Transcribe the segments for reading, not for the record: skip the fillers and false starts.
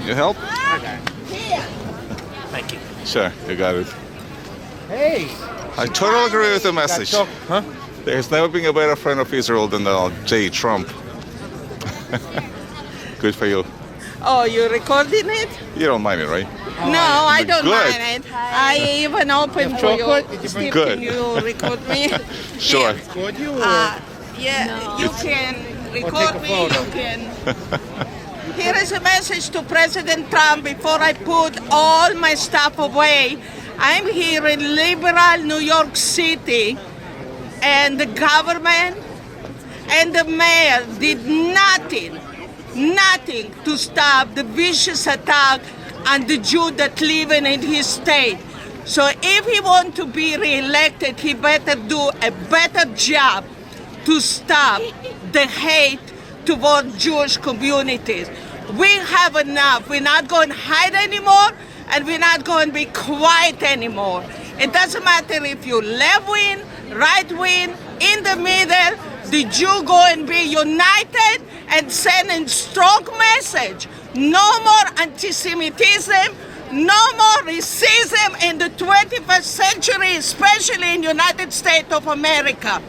You help? Okay. Thank you. Sure, you got it. Hey. I totally agree with the message. Huh? There's never been a better friend of Israel than Donald J. Trump. Good for you. Oh, you're recording it? You don't mind it, right? No, I don't Good. mind it. I even open for you. chocolate? Did you bring- Steve, Good. can you record me? Sure. Would you? Yeah, you can record take a me. photo. You can. Here is a message to President Trump before I put all my stuff away. I'm here in liberal New York City, and the government and the mayor did nothing to stop the vicious attack on the Jew that live in his state. So if he wants to be reelected, he better do a better job to stop the hate toward Jewish communities. We have enough. We're not going to hide anymore, and we're not going to be quiet anymore. It doesn't matter if you left wing, right wing, in the middle, the Jew going to be united and send a strong message. No more anti-Semitism, no more racism in the 21st century, especially in the United States of America.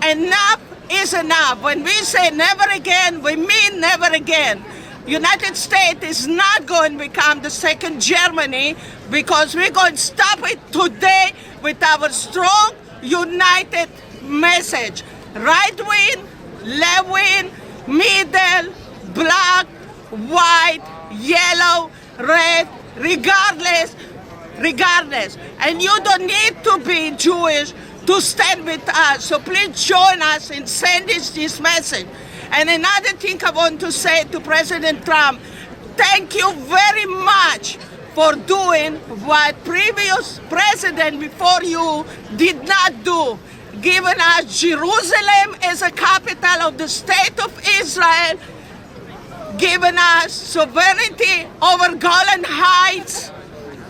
Enough is enough. When we say never again, we mean never again. United States is not going to become the second Germany, because we're going to stop it today with our strong, united message. Right wing, left wing, middle, black, white, yellow, red, regardless. And you don't need to be Jewish to stand with us. So please join us in sending this message. And another thing I want to say to President Trump, thank you very much for doing what previous president before you did not do, giving us Jerusalem as a capital of the state of Israel, giving us sovereignty over Golan Heights,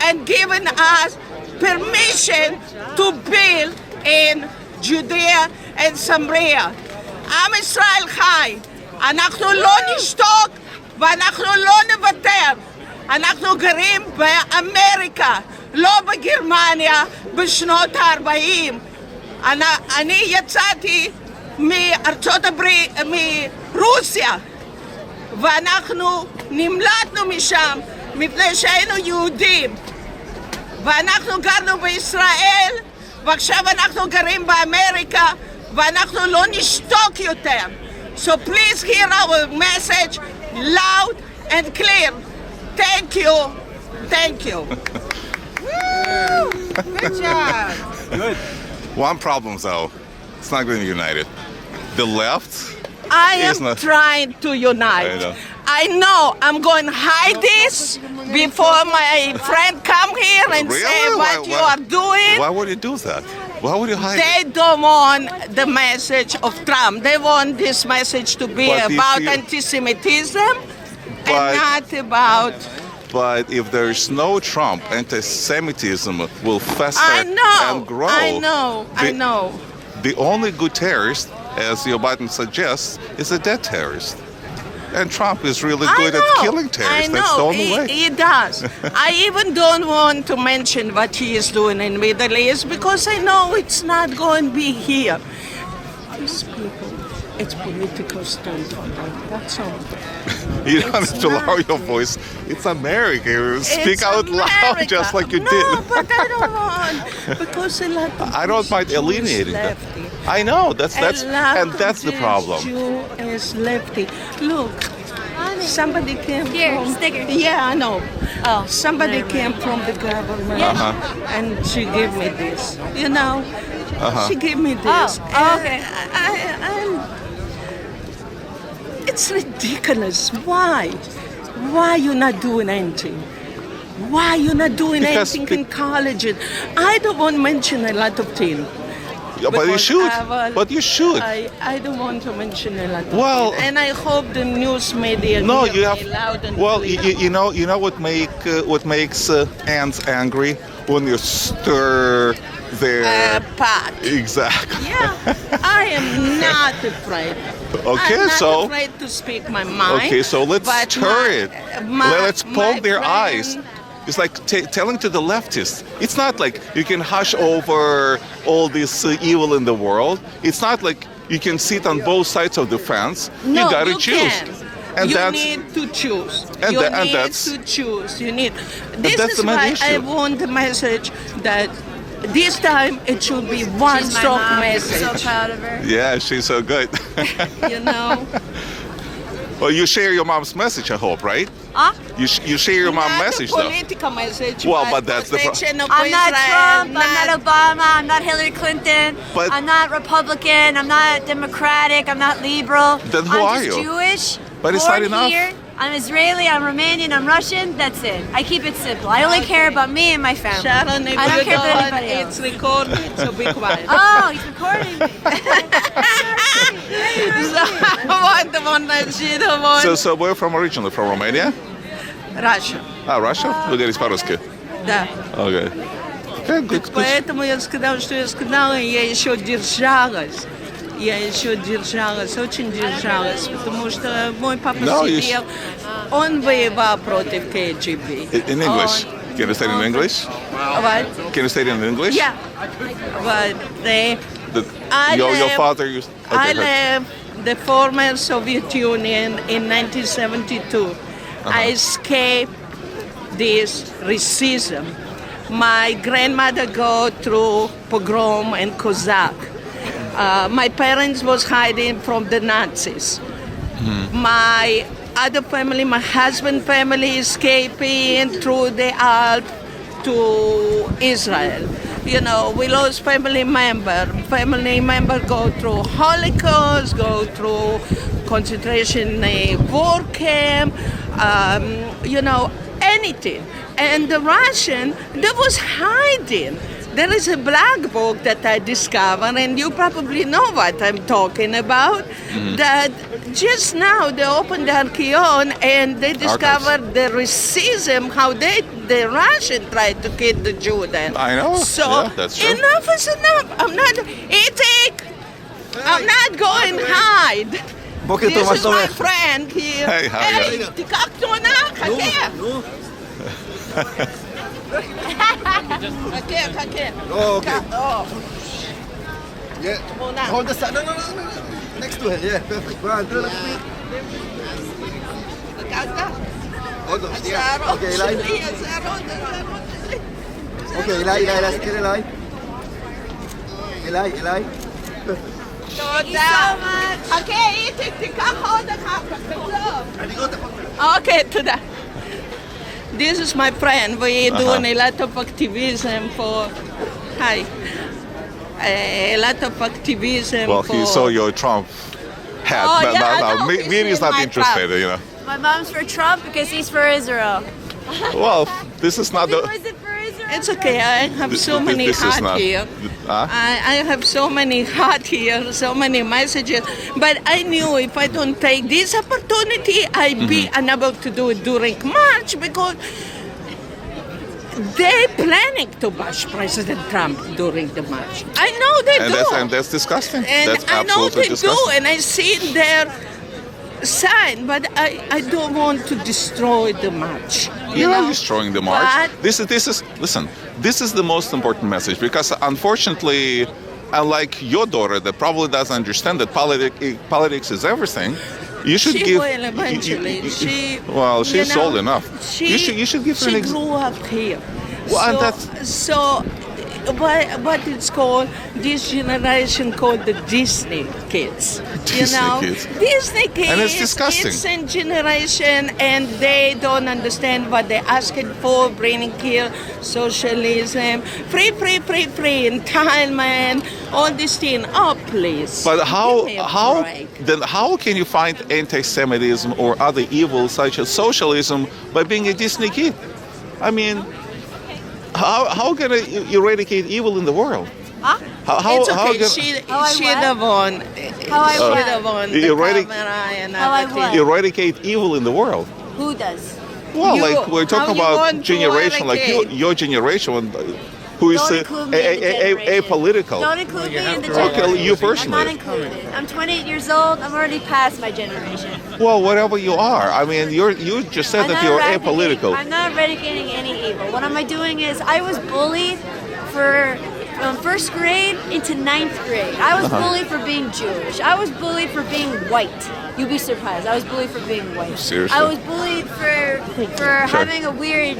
and giving us permission to build in Judea and Samaria. עם ישראל חי, אנחנו לא נשתוק ואנחנו לא נוותר. אנחנו גרים באמריקה, לא בגרמניה בשנות ה-40. אני יצאתי מארצות הברית, מרוסיה, ואנחנו נמלטנו משם מפני שהיינו יהודים. ואנחנו גרנו בישראל, ועכשיו אנחנו גרים באמריקה, ואנחנו לא נשתוק יותר. So please hear our message loud and clear. Thank you. Thank you. Woo! Good job. Good. One problem, though. It's not going to be united. The left I is am not... trying to unite. I know. I know I'm going to hide this before my friend come here and say Really? what you are doing. Why would you do that? Why would you hide it? They don't want the message of Trump. They want this message to be But if about you- anti-Semitism But- and not about... But if there is no Trump, anti-Semitism will fester I know, and grow. I know. The only good terrorist, as Joe Biden suggests, is a dead terrorist. And Trump is really good at killing terrorists. I know. That's the only way. He does. I even don't want to mention what he is doing in Middle East because I know it's not going to be here. These people, it's political stunt on them. That's all. You don't have to not lower your voice. It's America. Speak It's out loud America. just like you no, did. but I don't want because a lot of I don't mind Jew is alienating them. lefty. I know. That's A lot and of that's the this problem. Jew is lefty. Look, somebody came Here, from... sticker. Yeah, I know. Oh. Somebody came from the government and she gave me this. You know, she gave me this. Oh, okay. It's ridiculous. Why? Why you not doing anything? Why you not doing Because anything in colleges? I don't want to mention a lot of things. Yeah, but you Because should. But you should. I don't want to mention a lot of Well- things. And I hope the news media No, hear you have. me loud and Well, clear. you know what makes ants angry when you stir their Pot. exactly. Yeah, I am not afraid. Okay, I'm not so afraid to speak my mind. okay, so let's but stir it. Let's my poke their friend- eyes. It's like telling to the leftists. It's not like you can hush over all this evil in the world. It's not like you can sit on both sides of the fence. No, you gotta you choose. Can. And you that's need to choose. and you tha- and need that's- to choose. You need. This that's is the main why I issue. want the message that this time it should be one She's my strong mom. message. I'm so proud of her. yeah, she's so good. You know. Well, you share your mom's message, I hope, right? Huh? You share your mom's Not message a though. political message. Well, but that's the pro- protection of I'm not Israel, Trump, I'm not Obama, I'm not Hillary Clinton, But- I'm not Republican, I'm not Democratic, I'm not liberal. Then who I'm are just you? Jewish. But it's born not enough. Here. I'm Israeli, I'm Romanian, I'm Russian, that's it. I keep it simple. I only care about me and my family. Sharon, if I don't you care about don't, anybody else. it's recorded, so be quiet. Oh, he's recording me. So where from originally? From Romania? Russia. А, Russia? Вы говорите по-русски? Да. Okay. Okay, good. Поэтому я сказала, что я сказала, и я еще держалась. Я еще держалась, очень держалась, потому что мой папа No, you сидел, он воевал против КГБ. In English. Can you say it in English? What? Can you say it in English? Yeah. But they, I Your left- father used. I Okay, left the former Soviet Union in 1972. I escaped this racism. My grandmother go through pogrom and Cossack. My parents was hiding from the Nazis. My other family, my husband family escaping through the Alps to Israel. You know, we lost family member. Family member go through Holocaust, go through concentration war camp, you know, anything. And the Russian, they was hiding. There is a black book that I discovered, and you probably know what I'm talking about, that just now they opened the archive and they discovered the racism, how the Russian tried to kill the Jew then. I know. So Yeah, that's true. enough is enough. I'm not eating. I'm not going to hide. This is my friend here. Hey, how are you? תיקח תמונה, חכה. חכה. Oh, okay. Oh, Yeah. תמונה. Hold the side. No. Next to her. Yeah, perfect. One, two, three. לקחת? Hold on. Yeah. השערות Okay, אליי. שלי, השערות שלי. אוקיי, אליי, תסתכל אליי. אליי. תודה. חכה, איציק, תיקח עוד אחר כך, תעזוב. אני לא יכול. Okay, תודה. This is my friend. We doing a lot of activism for. Hi. A lot of activism Well, for. he saw your Trump hat. Oh, but yeah, I no, know. He's Miri's in not my interested, Trump. you know. My mom's for Trump because he's for Israel. Well, this is not the. Was it for Israel? It's okay. I have so many This is hot not. here. Huh? I have so many hot here, so many messages. But I knew if I don't take this opportunity, I'd be unable to do it during March because they're planning to bash President Trump during the march. I know they do. And that's disgusting. And That's I know absolutely they disgusting. do, and I see their sign, but I don't want to destroy the march. You're know? not destroying the march. But This is listen. This is the most important message because unfortunately, unlike your daughter that probably doesn't understand that politics is everything, you should she give. will eventually. Well, you she's know, old enough. You should give her She an grew up here. Well, and so, that's- so what it's called, this generation called the Disney kids. Disney you know? kids. Disney kids. And it's disgusting. It's a generation and they don't understand what they're asking for, bringing here, socialism, free, entitlement, all these things. Oh, please. But Give me a break. how can you find anti-Semitism or other evils such as socialism by being a Disney kid? I mean, how can I eradicate evil in the world? Huh? How It's okay. can How I She what? the one. How I She what? the one. You The already- camera and How I everything. what? eradicate evil in the world? Who does? Well, You- like we're how talking you about want to generation, like eradicate? your generation, who is Don't include me in the generation. apolitical. Don't include me in the Okay, generation. you personally. I'm not included. I'm 28 years old. I'm already past my generation. Well, whatever you are. I mean, you just said that you're apolitical. I'm not eradicating any evil. What am I doing is I was bullied from first grade into ninth grade. I was bullied for being Jewish. I was bullied for being white. You'd be surprised. I was bullied for being white. Seriously? I was bullied for having a weird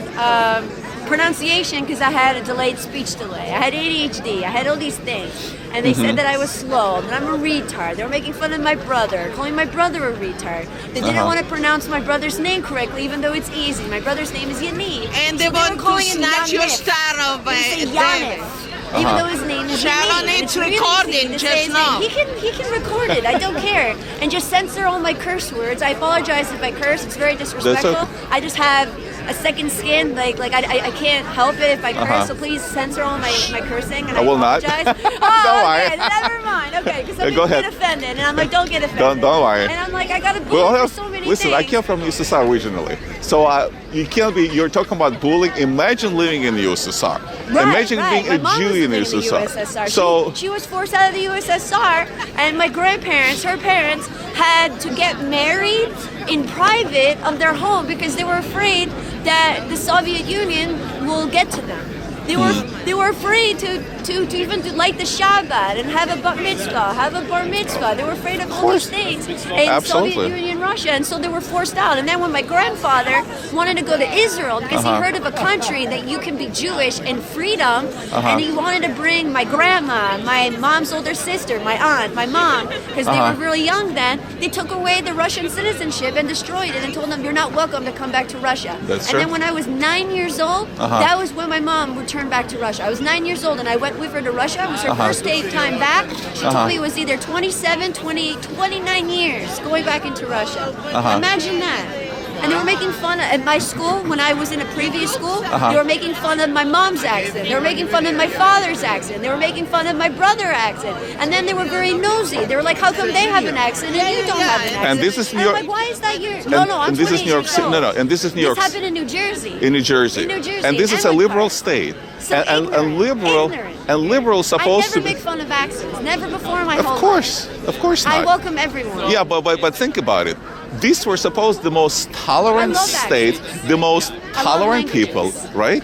pronunciation because I had a delayed speech delay. I had ADHD. I had all these things. And they said that I was slow, that I'm a retard. They were making fun of my brother, calling my brother a retard. They didn't want to pronounce my brother's name correctly, even though it's easy. My brother's name is Yanni. And they So want were to calling him snatch your Yanif. star of They say David. Yanif, even though his name is Shalom, Yanni. it's really recording easy to just say his now. name. He can record it. I don't care. And just censor all my curse words. I apologize if I curse. It's very disrespectful. okay. I just have a second skin. Like I can't help it if I curse. So please censor all my cursing. And I will not. apologize. Don't Oh, worry. okay. Never mind. Okay, because some Go people ahead. get offended, and I'm like, don't get offended. Don't worry. And I'm like, I got to Well, bully for so many listen, things. I came from USSR originally, so you can't be. You're talking about bullying. Imagine living in the USSR. Imagine being My a mom Jew was in the living USSR. She, So she was forced out of the USSR, and my grandparents, her parents, had to get married in private of their home because they were afraid that the Soviet Union will get to them. They were afraid to even to light the Shabbat and have a bat mitzvah, have a bar mitzvah. They were afraid of all these things in Absolutely. Soviet Union, Russia, and so they were forced out. And then when my grandfather wanted to go to Israel because he heard of a country that you can be Jewish and freedom, and he wanted to bring my grandma, my mom's older sister, my aunt, my mom, because they were really young then. They took away the Russian citizenship and destroyed it and told them you're not welcome to come back to Russia. That's and true. then when I was 9 years old, that was when my mom returned back to Russia. I was 9 years old and I went with her to Russia. It was her first time back. She told me it was either 27, 20, 29 years going back into Russia. Imagine that. And they were making fun of, at my school, when I was in a previous school, they were making fun of my mom's accent. They were making fun of my father's accent. They were making fun of my brother's accent. And then they were very nosy. They were like, how come they have an accent and you don't have an accent? And this is And New I'm York. like, why is that your... No, I'm and this is 28 New York years City. old. No, and this is New York. This happened in New Jersey. In New Jersey. In New Jersey. And this is a and liberal Park. state. So and liberal ignorant. and liberal supposed I to never be. make fun of accents. Never before in my Of whole course, life. of course not. I welcome everyone. Yeah, but think about it. These were supposed the most tolerant I love state, accents. the most tolerant people, languages. right?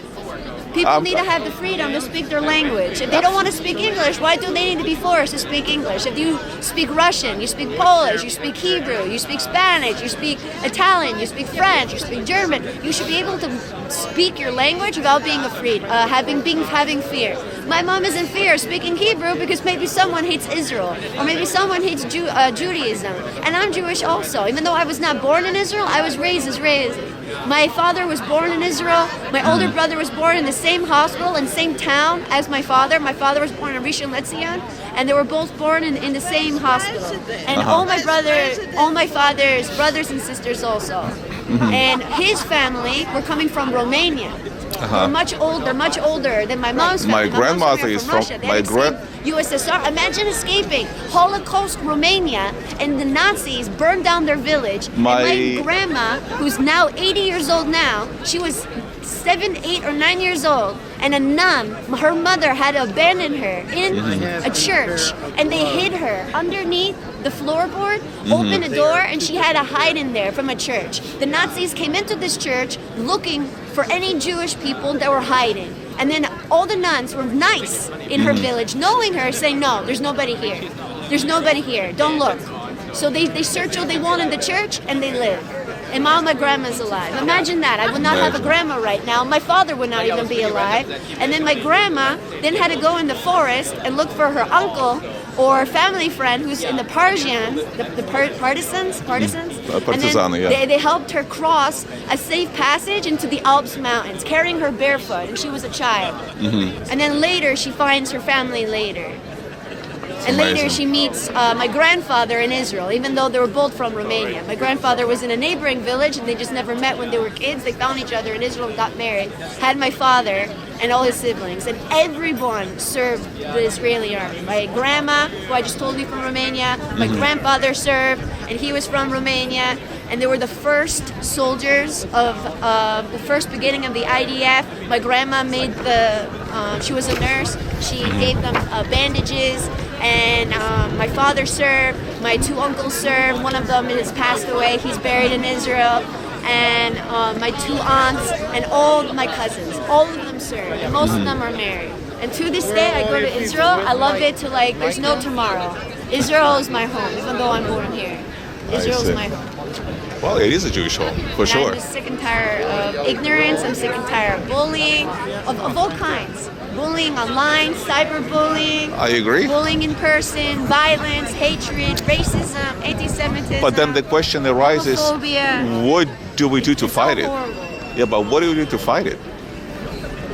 People need to have the freedom to speak their language. If they don't want to speak English, why do they need to be forced to speak English? If you speak Russian, you speak Polish, you speak Hebrew, you speak Spanish, you speak Italian, you speak French, you speak German, you should be able to speak your language without being afraid, having fear. My mom is in fear of speaking Hebrew because maybe someone hates Israel, or maybe someone hates Judaism. And I'm Jewish also. Even though I was not born in Israel, I was raised as Israeli. My father was born in Israel. My older brother was born in the same hospital and same town as my father. My father was born in Rishon LeZion, and they were both born in the same hospital. And all my father's brothers and sisters also. And his family were coming from Romania. They're much older than my mom's family. My grandmother family is from from Russia. They my had escaped USSR. Imagine escaping Holocaust Romania, and the Nazis burned down their village. And my grandma, who's now 80 years old now, she was 7, 8, or 9 years old, and a nun, her mother had to abandon her in a church, and they hid her underneath the floorboard, opened a door, and she had to hide in there from a church. The Nazis came into this church looking for any Jewish people that were hiding. And then all the nuns were nice in her village, knowing her, saying, no, there's nobody here. There's nobody here. Don't look. So they search all they want in the church, and they live. And now my grandma's alive. Imagine that. I would not have a grandma right now. My father would not even be alive. And then my grandma then had to go in the forest and look for her uncle or family friend who's in the Parisian, the partisans? And then they helped her cross a safe passage into the Alps mountains, carrying her barefoot, and she was a child. And then later, she finds her family later. And later she meets my grandfather in Israel, even though they were both from Romania. My grandfather was in a neighboring village, and they just never met when they were kids. They found each other in Israel and got married, had my father and all his siblings. And everyone served the Israeli army. My grandma, who I just told you from Romania, my grandfather served, and he was from Romania, and they were the first soldiers of the first beginning of the IDF. My grandma made she was a nurse. She gave them bandages, and my father served. My two uncles served. One of them has passed away. He's buried in Israel. And my two aunts and all my cousins, all of them serve, and most of them are married. And to this day, I go to Israel. I love it to like, there's no tomorrow. Israel is my home, even though I'm born here. Israel is my home. Well, it is a Jewish home, for sure. I'm just sick and tired of ignorance. I'm sick and tired of bullying, of all kinds. Bullying online, cyberbullying. I agree. Bullying in person, violence, hatred, racism, anti-Semitism. But then the question arises, homophobia. what do we do to It's fight all it? horrible. Yeah, but what do we do to fight it?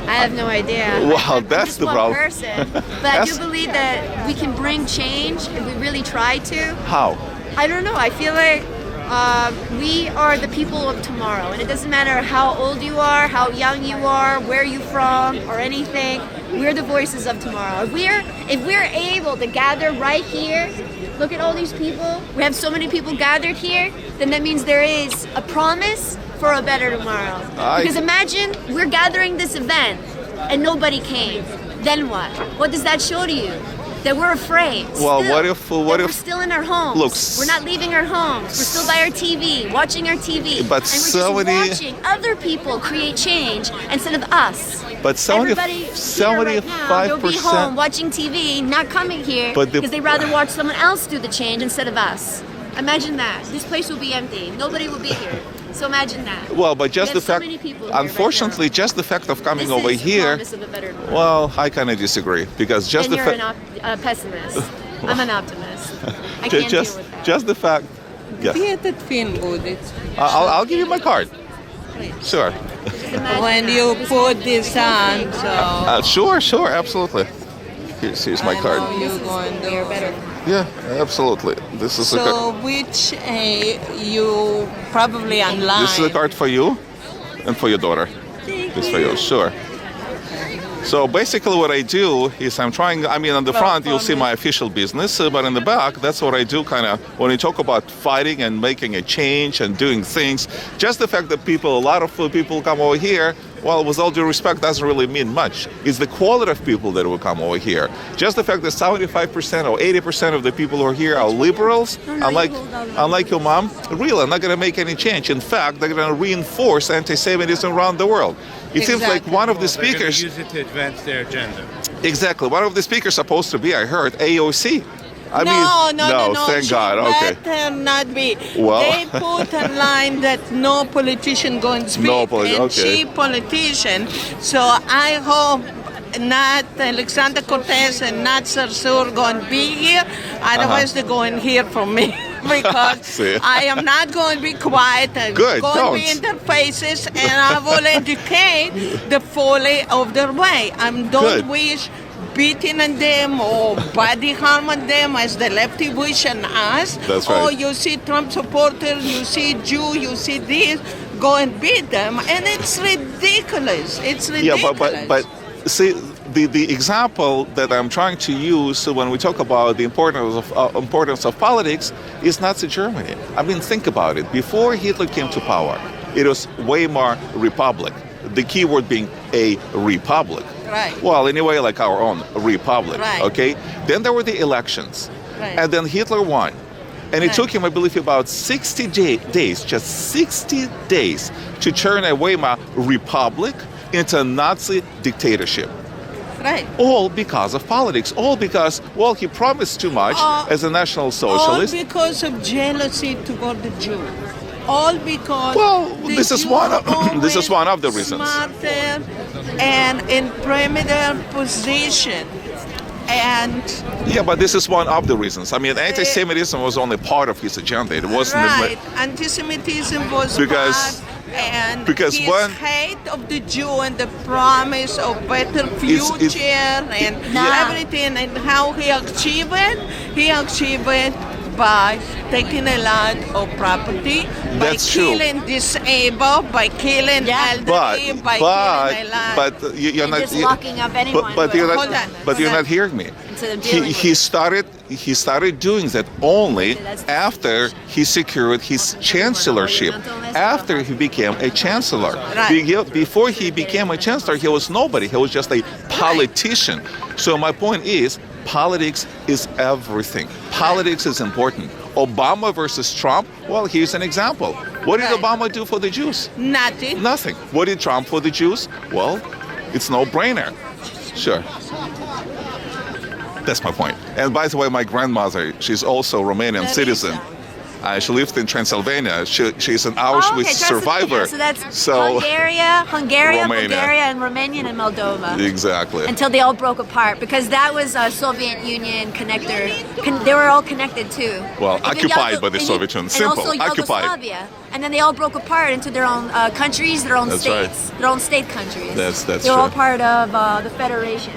I have no idea. Well, I'm that's just the one problem. person. But I do believe that we can bring change if we really try to. How? I don't know. I feel like we are the people of tomorrow, and it doesn't matter how old you are, how young you are, where you're from, or anything. We're the voices of tomorrow. If we're able to gather right here, look at all these people. We have so many people gathered here. Then that means there is a promise for a better tomorrow. Because imagine we're gathering this event and nobody came. Then what? What does that show to you? That we're afraid. Well, Still, what that if we're still in our homes? Look, we're not leaving our homes. We're still by our TV, watching our TV. But and we're just watching other people create change instead of us. But Everybody here right now, they'll be home watching TV, not coming here because they'd rather watch someone else do the change instead of us. Imagine that. This place will be empty. Nobody will be here. So imagine that. Well, but just the so fact, many people here unfortunately, right now. just the fact of coming This over is a here. promise of a better tomorrow. Well, I kind of disagree because just And the you're fact. a pessimist. I'm an optimist. I can't just, deal with that. just the fact. Yeah. Dietet film будет. I'll give you my card. Sure. Just imagine When that. you This put is- this on, so Sure, absolutely. Here's my I card. know you're going we are to. better. Yeah, absolutely. This is the So card. which you probably online. This is the card for you and for your daughter. This for you, sure. So basically what I do is on the front you'll see my official business, but in the back, that's what I do kind of when we talk about fighting and making a change and doing things. Just the fact that a lot of people come over here, well, with all due respect, doesn't really mean much. It's the quality of people that will come over here. Just the fact that 75% or 80% of the people who are here are liberals, unlike your mom, really are not going to make any change. In fact, they're going to reinforce anti-Semitism around the world. It seems like one of the They're going speakers... to use it to advance their agenda. Exactly. One of the speakers supposed to be, I heard, AOC. No, Thank she God. Okay. better not be. Well. They put a line that no politician going to speak, and okay. she politician. So I hope not Alexander Cortez and not Sarsour going to be here. Otherwise, they're going to hear from me. Because See. I am not going to be quiet. I'm Good, going to be don't. in their faces, and I will educate the folly of their way. I don't Good. wish beating on them or body harm on them as the lefty wish on us. That's Or right. you see Trump supporters, you see Jew, you see this, go and beat them, and it's ridiculous. It's ridiculous. Yeah, but see, the example that I'm trying to use when we talk about the importance of politics is Nazi Germany. I mean, think about it. Before Hitler came to power, it was Weimar Republic. The key word being a republic. Right. Well, anyway, like our own republic. Right. Okay. Then there were the elections, Right. and then Hitler won. And it Right. took him, I believe, about 60 days, just 60 days, to turn a Weimar Republic into a Nazi dictatorship. Right. All because of politics. All because, well, he promised too much as a National Socialist. All because of jealousy toward the Jew. All because Well, the this is Jew one of- always this is one of the reasons. Smarter and in premier position. And Yeah, but this is one of the reasons. I mean, anti-Semitism was only part of his agenda. It wasn't. right, anti-Semitism was Because- part, and because his one- hate of the Jew and the promise of better future and Nah. everything, and how he achieved it by taking a lot of property, by That's true. killing disabled, by killing elderly, by killing a lot. but you're And not. just locking up anyone But who- you're Hold not. on, But hold you're on. not hearing me. Instead of dealing with He started doing that only That's- after he secured his chancellorship. After he became a chancellor. Right. Before he became a chancellor, he was nobody. He was just a politician. So my point is, politics is everything. Politics is important. Obama versus Trump, well, here's an example. What did Right. Obama do for the Jews? Nothing. Nothing. What did Trump for the Jews? Well, it's no brainer. Sure. That's my point. And by the way, my grandmother, she's also Romanian Teresa. citizen. She lived in Transylvania. She's an Auschwitz survivor. So that's So- Hungary, Romania. Bulgaria, and Romania and Moldova. Exactly. Until they all broke apart, because that was a Soviet Union connector. They were all connected too. Well, And then occupied by the and Soviet Union. and Simple, also occupied. Yugoslavia. And then they all broke apart into their own countries, their own That's states, right. their own state countries. That's They're all true. part of the Federation.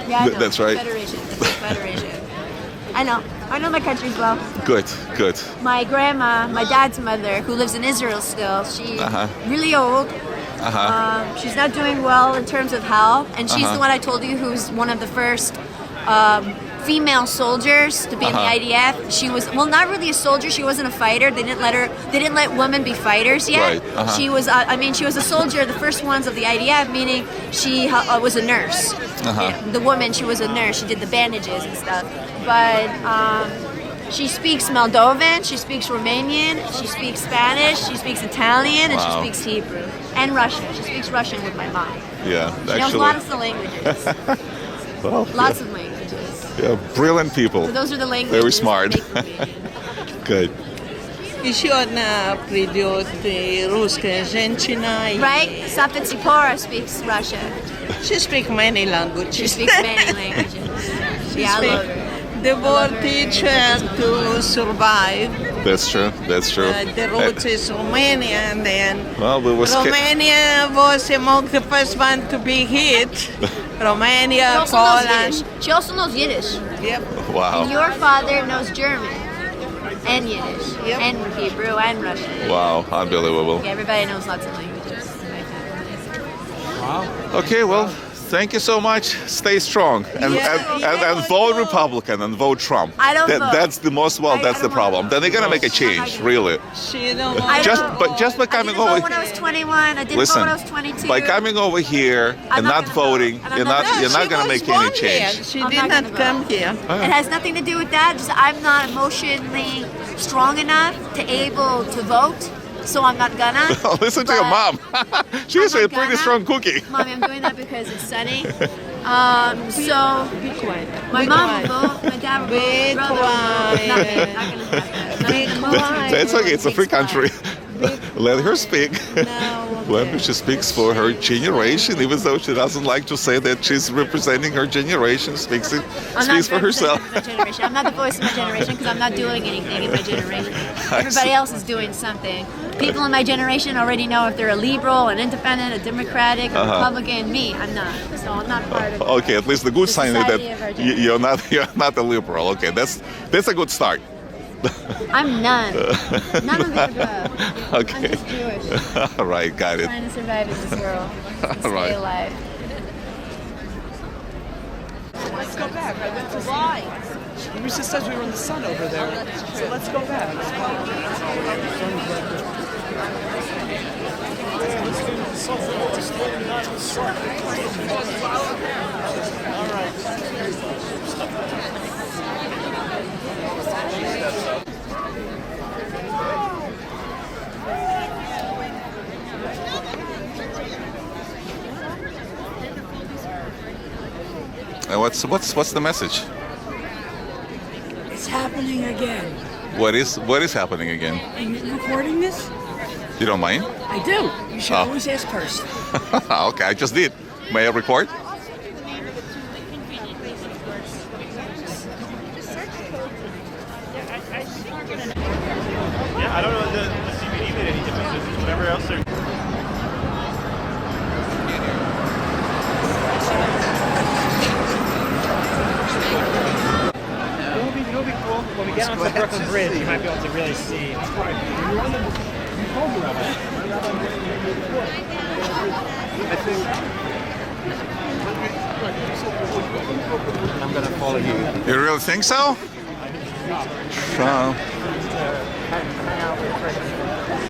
Yeah, I know. That's right. Federation. It's a Federation. I know. I know my countries well. Good, good. My grandma, my dad's mother, who lives in Israel still, she's really old. She's not doing well in terms of health, and she's the one I told you who's one of the first female soldiers to be in the IDF. She was, well, not really a soldier. She wasn't a fighter. They didn't let women be fighters yet. Right, She was, she was a soldier, the first ones of the IDF, meaning she was a nurse. The woman, she was a nurse. She did the bandages and stuff. But she speaks Moldovan, she speaks Romanian, she speaks Spanish, she speaks Italian, and Wow. she speaks Hebrew. And Russian. She speaks Russian with my mom. Yeah, She knows actually. lots of languages. Well, Lots of languages. yeah, brilliant people. So those are the languages. Very smart. that make Romanian. Good. Еще одна придет русская женщина. Right? Safta Tsipora speaks Russian. She speaks many languages. She speaks many languages. Yeah, I love her. The war teach her to survive. That's true. That's true. The roots is Romania, and then Well, we was Romania was among the first one to be hit. She Romania, also knows Poland. Yiddish. She also knows Yiddish. Yep. Wow. And your father knows German. And Yiddish. Yep. And Hebrew and Russian. Wow, unbelievable. Yeah, everybody knows lots of languages. Okay, well, thank you so much. Stay strong and vote Republican and vote Trump. I don't vote. That's the most I that's the don't problem. vote. Then they're gonna make a change, really. She don't I want Just don't- but just by I coming didn't vote over. when I was 21. I didn't vote Listen, when I was 22. by coming over here and not not gonna voting, vote. And I'm you're not not gonna you're not She gonna was make any born here. change. She I'm did not not gonna come vote. here. It has nothing to do with that. Just I'm not emotionally strong enough to able to vote, so I'm not gonna. Listen to your But- mom. She's I'm a not pretty gonna. strong cookie. Mommy, I'm doing that because it's sunny. So Be quiet. my Be mom quiet. will vote, my dad will Be vote, brother will quiet. vote. Nothing. Not gonna happen. Be Nothing. quiet. It's okay. It's a free Speaks country. Let her speak. No, Well, she speaks for her generation, even though she doesn't like to say that she's representing her generation. Speaks I'm for not herself. representing my generation. I'm not the voice of my generation because I'm not doing anything in my generation. Everybody else is doing something. People in my generation already know if they're a liberal, an independent, a Democratic, a Republican. Me, I'm not. So I'm not part of it. Okay, at least the good The sign is society of our that generation. you're not a liberal. Okay, that's a good start. I'm none. None of the above. I'm Okay. just Jewish. All right, got it. Trying to survive in this world. And All right. stay alive. Let's go back. I went to why? Risa says we were in the sun over there. So let's go back. And what's the message? It's happening again. What is happening again? Are you recording this? You don't mind? I do. You should Oh. always ask first. Okay, I just did. May I record? Yeah, I don't know the CBD made any difference. Whatever else they're. It'll be cool when we get on to Brooklyn Bridge, you might be able to really see. I'm gonna follow you. You really think so? Sure.